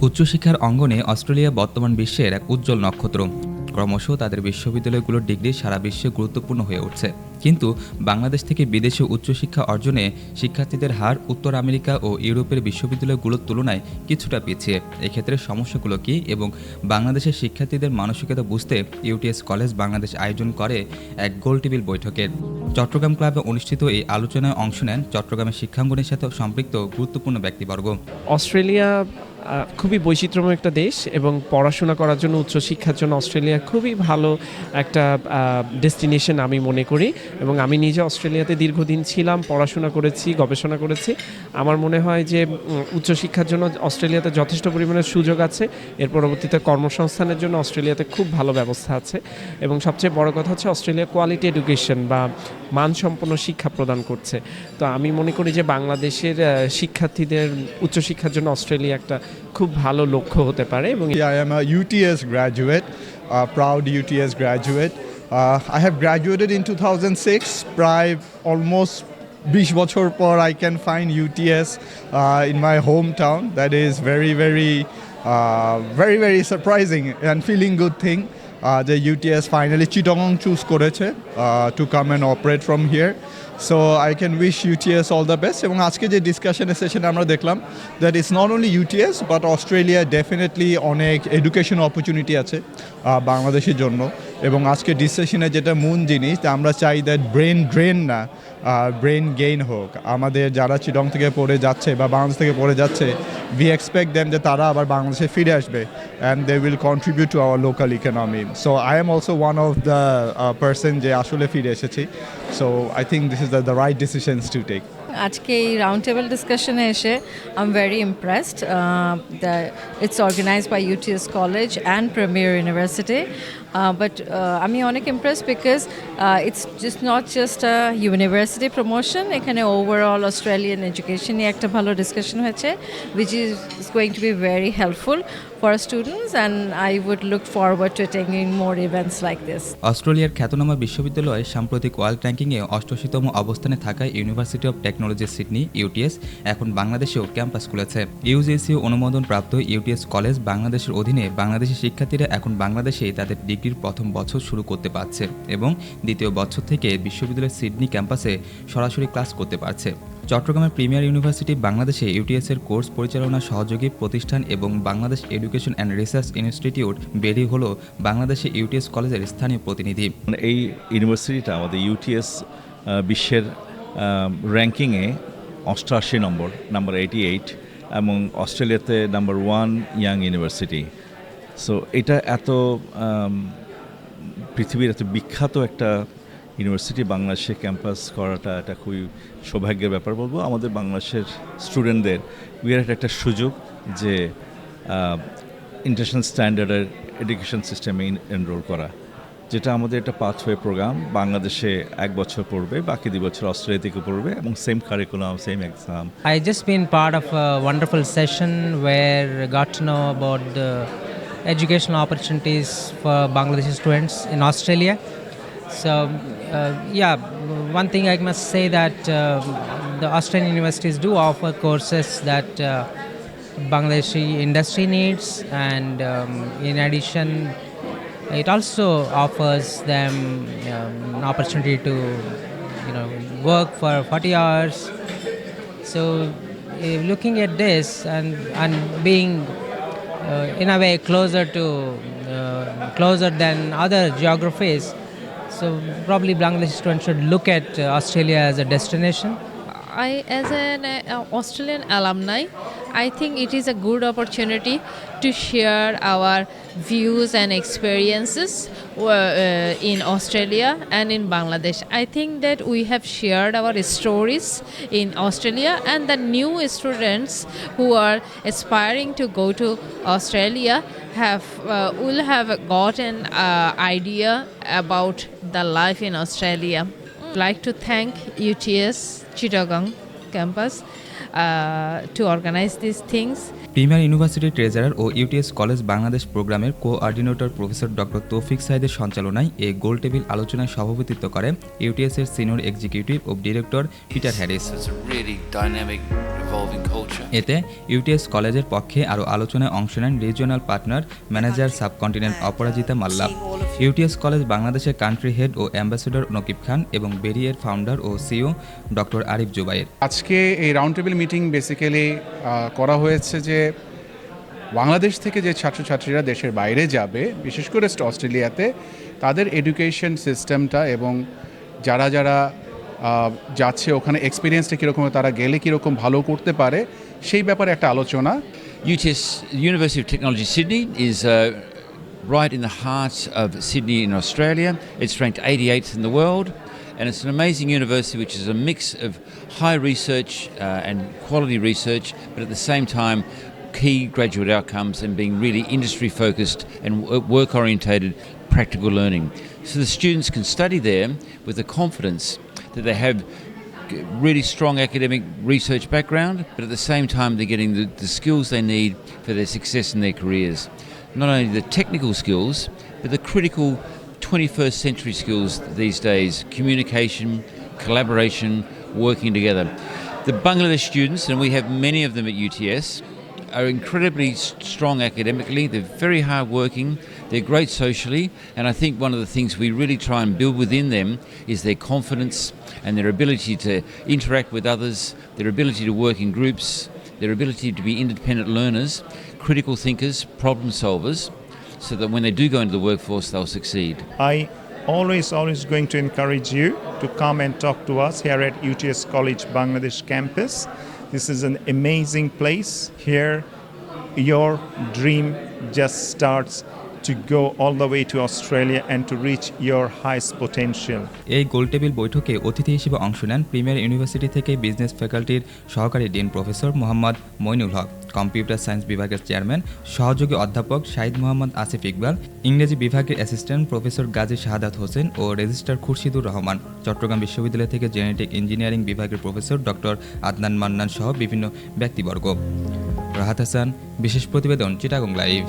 উচ্চশিক্ষার অঙ্গনে অস্ট্রেলিয়া বর্তমান বিশ্বের এক উজ্জ্বল নক্ষত্র। ক্রমশ তাদের বিশ্ববিদ্যালয়গুলোর ডিগ্রি সারা বিশ্বে গুরুত্বপূর্ণ হয়ে উঠছে। কিন্তু বাংলাদেশ থেকে বিদেশে উচ্চশিক্ষা অর্জনে শিক্ষার্থীদের হার উত্তর আমেরিকা ও ইউরোপের বিশ্ববিদ্যালয়গুলোর তুলনায় কিছুটা পিছিয়ে। এক্ষেত্রে সমস্যাগুলো কী এবং বাংলাদেশের শিক্ষার্থীদের মানসিকতা বুঝতে ইউটিএস কলেজ বাংলাদেশ আয়োজন করে এক গোলটেবিল বৈঠকের। চট্টগ্রাম ক্লাবে অনুষ্ঠিত এই আলোচনায় অংশ নেন চট্টগ্রামের শিক্ষাঙ্গনের সাথে সম্পৃক্ত গুরুত্বপূর্ণ ব্যক্তিবর্গ। অস্ট্রেলিয়া খুবই বৈচিত্র্যময় একটা দেশ এবং পড়াশোনা করার জন্য উচ্চশিক্ষার জন্য অস্ট্রেলিয়া খুবই ভালো একটা ডেস্টিনেশন আমি মনে করি। এবং আমি নিজে অস্ট্রেলিয়াতে দীর্ঘদিন ছিলাম, পড়াশোনা করেছি, গবেষণা করেছি। আমার মনে হয় যে উচ্চশিক্ষার জন্য অস্ট্রেলিয়াতে যথেষ্ট পরিমাণে সুযোগ আছে। এর পরবর্তীতে কর্মসংস্থানের জন্য অস্ট্রেলিয়াতে খুব ভালো ব্যবস্থা আছে এবং সবচেয়ে বড় কথা হচ্ছে অস্ট্রেলিয়া কোয়ালিটি এডুকেশন বা মানসম্পন্ন শিক্ষা প্রদান করছে। তো আমি মনে করি যে বাংলাদেশের শিক্ষার্থীদের উচ্চশিক্ষার জন্য অস্ট্রেলিয়া একটা খুব ভালো লক্ষ্য হতে পারে। এবং I am a UTS graduate, a proud UTS graduate. I have graduated in 2006. প্রায় almost 20 বছর পর I can find UTS in my hometown. That is very surprising and feeling good thing. The UTS finally Chittagong choose করেছে to come and operate from here. So I can wish UTS all the best. এবং আজকে যে ডিসকাশনের সেশনে আমরা দেখলাম that it's not only UTS but Australia definitely অনেক education opportunity আছে বাংলাদেশের জন্য। এবং আজকে ডিসকাশনে যেটা মূল জিনিস আমরা চাই দ্যাট ব্রেন ড্রেন না ব্রেন গেইন হোক। আমাদের যারা চিটং থেকে পড়ে যাচ্ছে বা বাংলাদেশ থেকে পড়ে যাচ্ছে we expect them যে তারা আবার বাংলাদেশে ফিরে আসবে and they will contribute to our local economy. So I am also one of the person যে আসলে ফিরে এসেছি. So I think this is the right decisions to take. আজকে এই রাউন্ড টেবিল ডিসকাশনে এসে I am very impressed. It's organized by UTS College and Premier University. But আমি অনেক impressed because it's not just a university promotion, এখানে overall Australian education নিয়ে একটা ভালো ডিসকাশন হয়েছে which is going to be very helpful for our students and I would look forward to attending more events like this. অস্ট্রেলিয়ার খ্যাতনামা বিশ্ববিদ্যালয় সাম্প্রতিক world র্যাঙ্কিংয়ে 88তম অবস্থানে থাকায় university of technology Sydney UTS এখন বাংলাদেশেও ক্যাম্পাস খুলেছে। UGC অনুমোদন প্রাপ্ত UTS কলেজ বাংলাদেশের অধীনে বাংলাদেশি শিক্ষার্থীরা এখন বাংলাদেশেই তাদের ডিগ্রির প্রথম বছর শুরু করতে পারছে এবং দ্বিতীয় বছর থেকে বিশ্ববিদ্যালয়ের সিডনি ক্যাম্পাসে সরাসরি ক্লাস করতে পারছে। চট্টগ্রামের প্রিমিয়ার ইউনিভার্সিটি বাংলাদেশে UTS এর কোর্স পরিচালনা সহযোগী প্রতিষ্ঠান এবং Bangladesh education and research institute BERI হলো বাংলাদেশে UTS কলেজের স্থানীয় প্রতিনিধি। এই ইউনিভার্সিটিটা আমাদের UTS বিশ্বের র্যাঙ্কিংয়ে 88 নাম্বার 88 এবং অস্ট্রেলিয়াতে নাম্বার 1 ইয়াং ইউনিভার্সিটি। সো এটা এত পৃথিবীর এত বিখ্যাত একটা ইউনিভার্সিটি বাংলাদেশে ক্যাম্পাস করাটা এটা খুবই সৌভাগ্যের ব্যাপার বলবো। আমাদের বাংলাদেশের স্টুডেন্টদের বিরাট একটা সুযোগ যে ইন্টারন্যাশনাল স্ট্যান্ডার্ডের এডুকেশন সিস্টেমে এনরোল করা, যেটা আমাদের একটা পাথওয়ে প্রোগ্রাম। বাংলাদেশে 1 বছর পড়বে, বাকি 2 বছর অস্ট্রেলিয়া থেকে পড়বে এবং same curriculum, same exam. I just been part of a wonderful session where I got to know about the educational opportunities for Bangladeshi students in Australia. So one thing I must say that the Australian universities do offer courses that Bangladeshi industry needs, and in addition it also offers them an opportunity to work for 40 hours. So looking at this and being in a way closer than other geographies, so probably Bangladeshi students should look at Australia as a destination. As an Australian alumni, I think it is a good opportunity to share our views and experiences in Australia and in Bangladesh. I think that we have shared our stories in Australia, and the new students who are aspiring to go to Australia will have got an idea about the life in Australia. I'd like to thank UTS Chittagong campus to organize these things. Premier University treasurer ও UTS College Bangladesh প্রোগ্রামের coordinator professor doctor তৌফিক সাইদের সঞ্চালনায় এই গোল table আলোচনায় সভাপতিত্ব করে UTS এর সিনিয়র এক্সিকিউটিভ ও ডিরেক্টর পিটার হ্যারিস। এতে ইউটিএস কলেজের পক্ষে আরও আলোচনায় অংশ নেন রিজিওনাল পার্টনার ম্যানেজার সাবকন্টিনেন্ট অপরাজিতা মাল্লা, ইউটিএস কলেজ বাংলাদেশের কান্ট্রি হেড ও অ্যাম্বাসেডর নকিব খান এবং বেরি এর ফাউন্ডার ও সিইও ডক্টর আরিফ জুবাইর। আজকে এই রাউন্ড টেবিল মিটিং বেসিক্যালি করা হয়েছে যে বাংলাদেশ থেকে যে ছাত্রছাত্রীরা দেশের বাইরে যাবে, বিশেষ করে অস্ট্রেলিয়াতে, তাদের এডুকেশন সিস্টেমটা এবং যারা যারা যাচ্ছে ওখানে এক্সপিরিয়েন্সটা কীরকম, তারা গেলে কীরকম ভালো করতে পারে সেই ব্যাপারে একটা আলোচনা। UTS, University of Technology Sydney, is right in the heart of Sydney in Australia. It's ranked 88th in the world, and it's an amazing university which is a mix of high research and quality research, but at the same time key graduate outcomes and being really industry focused and work orientated practical learning. So the students can study there with the confidence that they have really strong academic research background, but at the same time they're getting the skills they need for their success in their careers. Not only the technical skills, but the critical 21st century skills these days: communication, collaboration, working together. The Bangladesh students, and we have many of them at UTS, are incredibly strong academically. They're very hard-working. They're great socially, and I think one of the things we really try and build within them is their confidence and their ability to interact with others, their ability to work in groups, their ability to be independent learners, critical thinkers, problem solvers, so that when they do go into the workforce, they'll succeed. I always going to encourage you to come and talk to us here at UTS College Bangladesh campus. This is an amazing place. Here, your dream just starts to go all the way to Australia and to reach your highest potential. এই গোলটেবিল বৈঠকে অতিথি হিসেবে অংশ নেন premier university থেকে business ফ্যাকাল্টির সহকারী dean professor Mohammad Moinul Haque, computer science বিভাগের chairman সহযোগী অধ্যাপক শাহিদ মোহাম্মদ আসিফ ইকবাল, ইংরেজি বিভাগের অ্যাসিস্ট্যান্ট প্রফেসর গাজী শাহাদাত হোসেন ও রেজিস্ট্রার খুরশিদুর রহমান, চট্টগ্রাম বিশ্ববিদ্যালয় থেকে জেনেটিক ইঞ্জিনিয়ারিং বিভাগের প্রফেসর ডক্টর আদনান মান্নান সহ বিভিন্ন ব্যক্তিবর্গ। রাহাত হাসান, বিশেষ প্রতিবেদন, চিটাগং লাইভ।